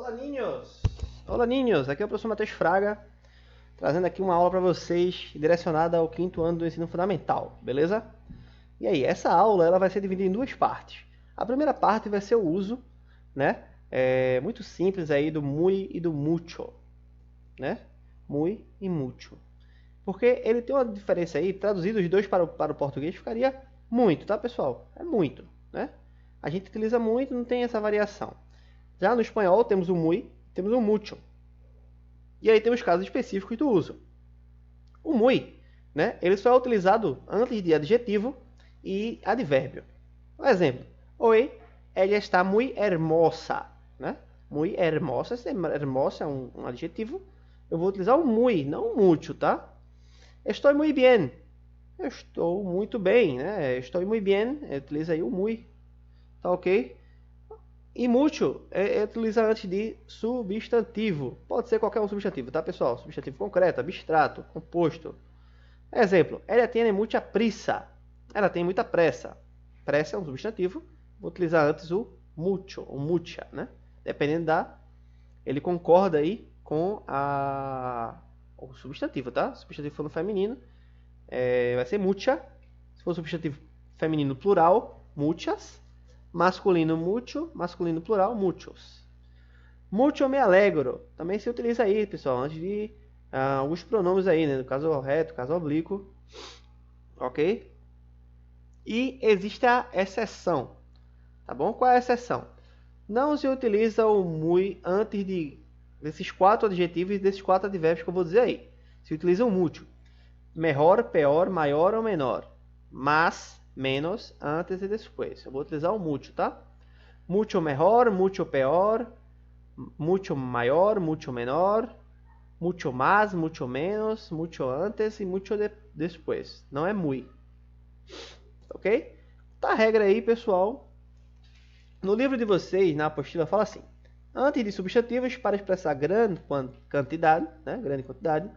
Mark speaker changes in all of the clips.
Speaker 1: Olá, ninhos! Olá, ninhos! Aqui é o professor Matheus Fraga, trazendo aqui uma aula para vocês direcionada ao 5º ano do ensino fundamental, beleza? E aí, essa aula ela vai ser dividida em duas partes. A primeira parte vai ser o uso, né? Muito simples aí do muy e do mucho, né? Muy e mucho. Porque ele tem uma diferença aí, traduzido os dois para o português, ficaria muito, tá, pessoal? É muito, né? A gente utiliza muito, não tem essa variação. Já no espanhol temos o muy, temos o mucho. E aí temos casos específicos do uso. O muy, né, ele só é utilizado antes de adjetivo e advérbio. Por exemplo, hoy ella está muy hermosa, né? Muy hermosa, hermosa é um adjetivo. Eu vou utilizar o muy, não o mucho, tá? Estoy muy bien. Eu estou muito bem, né? Estoy muy bien, utiliza aí o muy. Tá ok? E mucho utiliza antes de substantivo. Pode ser qualquer um substantivo, tá, pessoal? Substantivo concreto, abstrato, composto. Exemplo, ela tiene mucha prisa. Ela tem muita pressa. Pressa é um substantivo. Vou utilizar antes o mucho, o mucha, né? Dependendo da... Ele concorda aí com o substantivo, tá? Se o substantivo for no feminino, vai ser mucha. Se for substantivo feminino plural, muchas. Masculino mucho, masculino plural, muchos. Mucho me alegro. Também se utiliza aí, pessoal, antes de alguns pronomes aí, né? No caso reto, caso oblíquo. Ok? E existe a exceção. Tá bom? Qual é a exceção? Não se utiliza o muy antes desses 4 adjetivos e desses 4 advérbios que eu vou dizer aí. Se utiliza o mucho. Melhor, pior, maior ou menor. Mas... menos, antes e depois. Eu vou utilizar o mucho, tá? Mucho mejor, mucho peor, mucho maior, mucho menor, mucho más, mucho menos, mucho antes e mucho depois. Não é muy. Ok? Tá a regra aí, pessoal. No livro de vocês, na apostila, fala assim. Antes de substantivos, para expressar grande quantidade, né? Grande quantidade,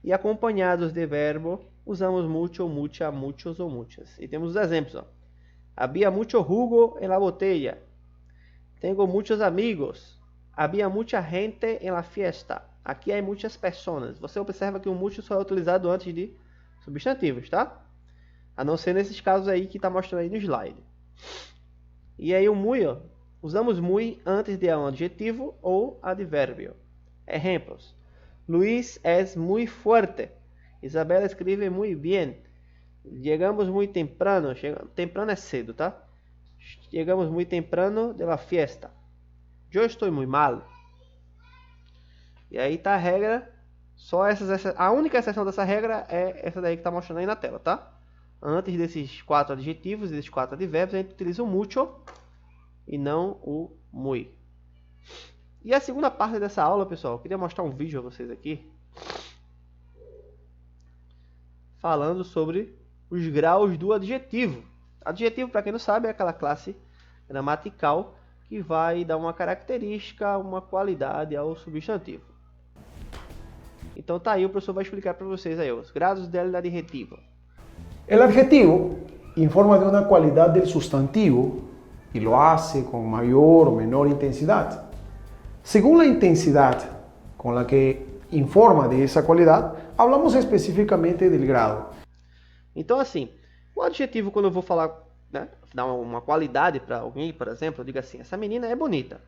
Speaker 1: e acompanhados de verbo, usamos mucho, mucha, muchos ou muchas. E temos os exemplos. Ó. Había mucho jugo en la botella. Tengo muchos amigos. Había mucha gente en la fiesta. Aqui há muitas personas. Você observa que o mucho só é utilizado antes de substantivos, tá? A não ser nesses casos aí que está mostrando aí no slide. E aí o muy, ó, usamos muy antes de um adjetivo ou advérbio. Exemplos. Luis es muy fuerte. Isabela escreve muy bien. Llegamos muy temprano. Temprano é cedo, tá? Llegamos muy temprano de la fiesta. Yo estoy muy mal. E aí tá a regra. A única exceção dessa regra é essa daí que tá mostrando aí na tela, tá? Antes desses 4 adjetivos e desses 4 advérbios, a gente utiliza o mucho e não o muy. E a segunda parte dessa aula, pessoal, eu queria mostrar um vídeo a vocês aqui. Falando sobre os graus do adjetivo. Adjetivo, para quem não sabe, é aquela classe gramatical que vai dar uma característica, uma qualidade ao substantivo. Então tá aí, o professor vai explicar para vocês aí os grados del adjetivo.
Speaker 2: El adjetivo informa de una cualidad del sustantivo y lo hace con mayor o menor intensidad. Según la intensidad con la que informa de esa cualidad, hablamos especificamente del grado.
Speaker 1: Então, assim, o adjetivo, quando eu vou falar, né, dar uma qualidade para alguém, por exemplo, eu digo assim, essa menina é bonita.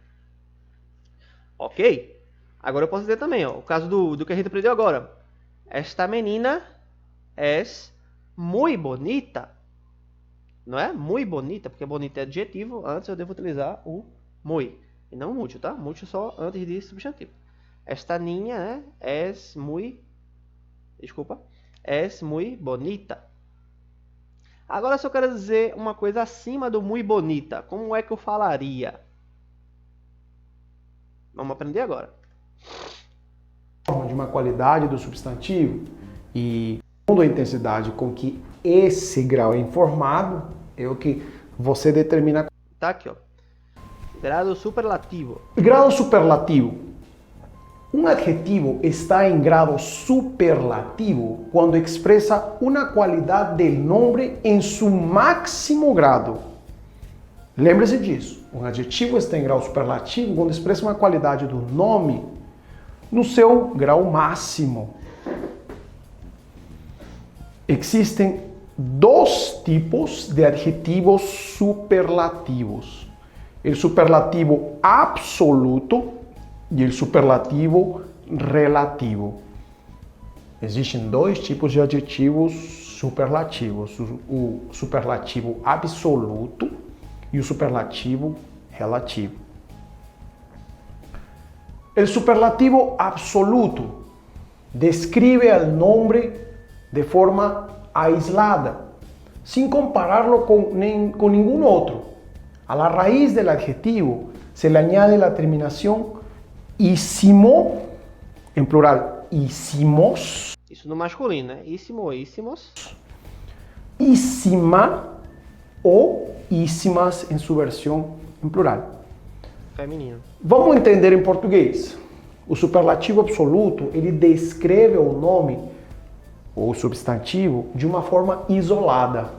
Speaker 1: Ok? Agora eu posso dizer também, ó, o caso do que a gente aprendeu agora. Esta menina es muy bonita. Não é? Muy bonita, porque bonita é adjetivo, antes eu devo utilizar o muy. E não mucho, tá? Mucho só antes de substantivo. Esta niña es muy bonita. Agora, se eu quero dizer uma coisa acima do muy bonita, como é que eu falaria? Vamos aprender agora.
Speaker 2: De uma qualidade do substantivo e a intensidade com que esse grau é informado é o que você determina.
Speaker 1: Tá aqui, ó. Grado superlativo.
Speaker 2: Grado superlativo. Un adjetivo está en grado superlativo cuando expresa una cualidad del nombre en su máximo grado. Lembre-se disso. Um adjetivo está em grau superlativo quando expressa uma qualidade do nome no seu grau máximo. Existem dois tipos de adjetivos superlativos: o superlativo absoluto e o superlativo relativo. Existem dois tipos de adjetivos superlativos: o superlativo absoluto e o superlativo relativo. O superlativo absoluto describe o nome de forma aislada, sin compararlo con ningún otro. A la raíz del adjetivo se le añade la terminación ísimo, en plural, ísimos.
Speaker 1: Isso no masculino, né? Ísimo, ísimos.
Speaker 2: Ísima ou ísimas em sua versão em plural.
Speaker 1: Feminino.
Speaker 2: Vamos entender em português. O superlativo absoluto, ele descreve o nome ou substantivo de uma forma isolada.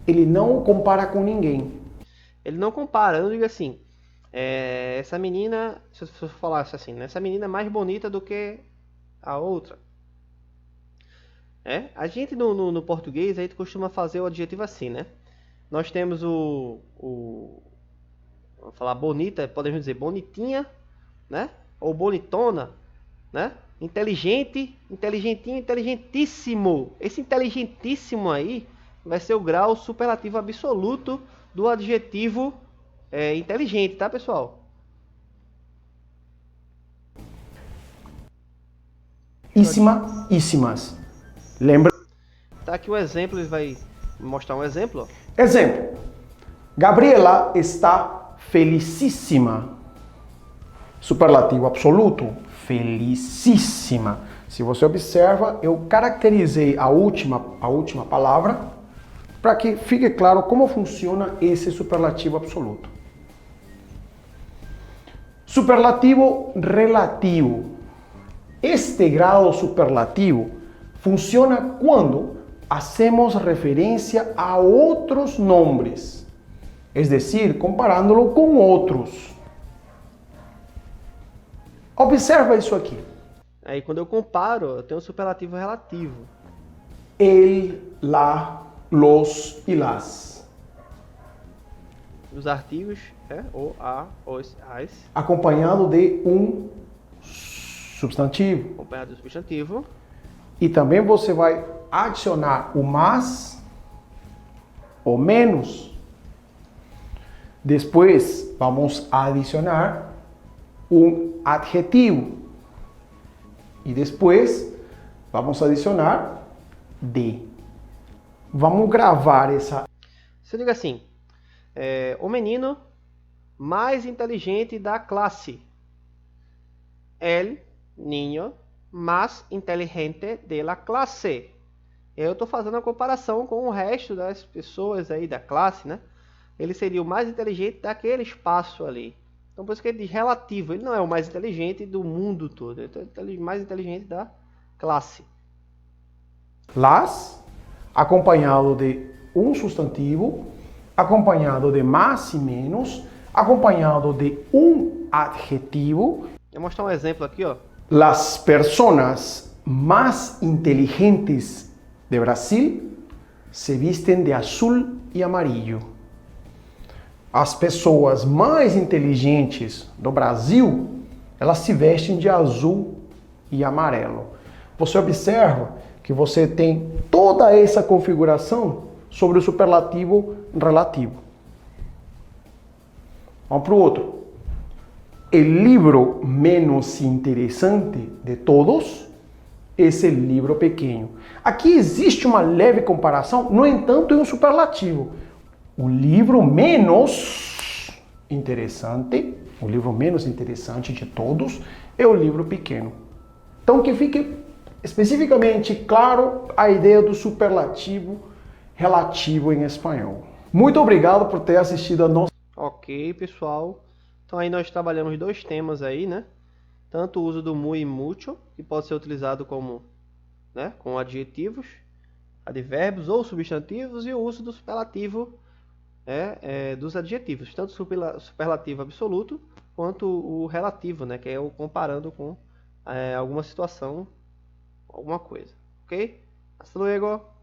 Speaker 2: Ele não compara com ninguém.
Speaker 1: Ele não compara, eu não digo assim. Essa menina, se eu falasse assim, né? Essa menina é mais bonita do que a outra. A gente no português, a gente costuma fazer o adjetivo assim, né? Nós temos vamos falar bonita, podemos dizer bonitinha, né? Ou bonitona, né? Inteligente, inteligentinho, inteligentíssimo. Esse inteligentíssimo aí vai ser o grau superlativo absoluto do adjetivo inteligente, tá, pessoal?
Speaker 2: Ísima, ísimas. Lembra?
Speaker 1: Tá aqui o exemplo, ele vai mostrar um exemplo. Ó.
Speaker 2: Exemplo. Gabriela está felicíssima. Superlativo absoluto, felicíssima. Se você observa, eu caracterizei a última palavra para que fique claro como funciona esse superlativo absoluto. Superlativo relativo. Este grado superlativo funciona quando hacemos referência a outros nomes, es decir, comparándolo com outros. Observa isso aqui.
Speaker 1: Aí quando eu comparo, eu tenho um superlativo relativo.
Speaker 2: El, la, los e las.
Speaker 1: Os artigos, o, a, os, as.
Speaker 2: Acompanhado de um substantivo.
Speaker 1: Acompanhado do substantivo.
Speaker 2: E também você vai adicionar o mais, o menos. Depois vamos adicionar um adjetivo. E depois vamos adicionar de. Vamos gravar essa.
Speaker 1: Você diga assim, o menino mais inteligente da classe. El niño más inteligente de la clase. Eu estou fazendo a comparação com o resto das pessoas aí da classe, né? Ele seria o mais inteligente daquele espaço ali. Então por isso que ele diz relativo. Ele não é o mais inteligente do mundo todo. Ele é o mais inteligente da classe.
Speaker 2: Las, acompanhado de um substantivo, acompanhado de mais e menos, acompanhado de um adjetivo.
Speaker 1: Vou mostrar um exemplo aqui, ó.
Speaker 2: Las personas más inteligentes de Brasil se visten de azul e amarillo. As pessoas mais inteligentes do Brasil, elas se vestem de azul e amarelo. Você observa que você tem toda essa configuração sobre o superlativo relativo. Vamos para o outro. O livro menos interessante de todos é o livro pequeno. Aqui existe uma leve comparação, no entanto, é um superlativo. O livro menos interessante de todos é o livro pequeno. Então, que fique especificamente claro a ideia do superlativo relativo em espanhol. Muito obrigado por ter assistido a nossa...
Speaker 1: Ok, pessoal. Então aí nós trabalhamos dois temas aí, né? Tanto o uso do muy e mucho, que pode ser utilizado como, né, com adjetivos, advérbios ou substantivos, e o uso do superlativo dos adjetivos, tanto superlativo absoluto quanto o relativo, né, que é o comparando com alguma situação, alguma coisa. Ok? Hasta luego!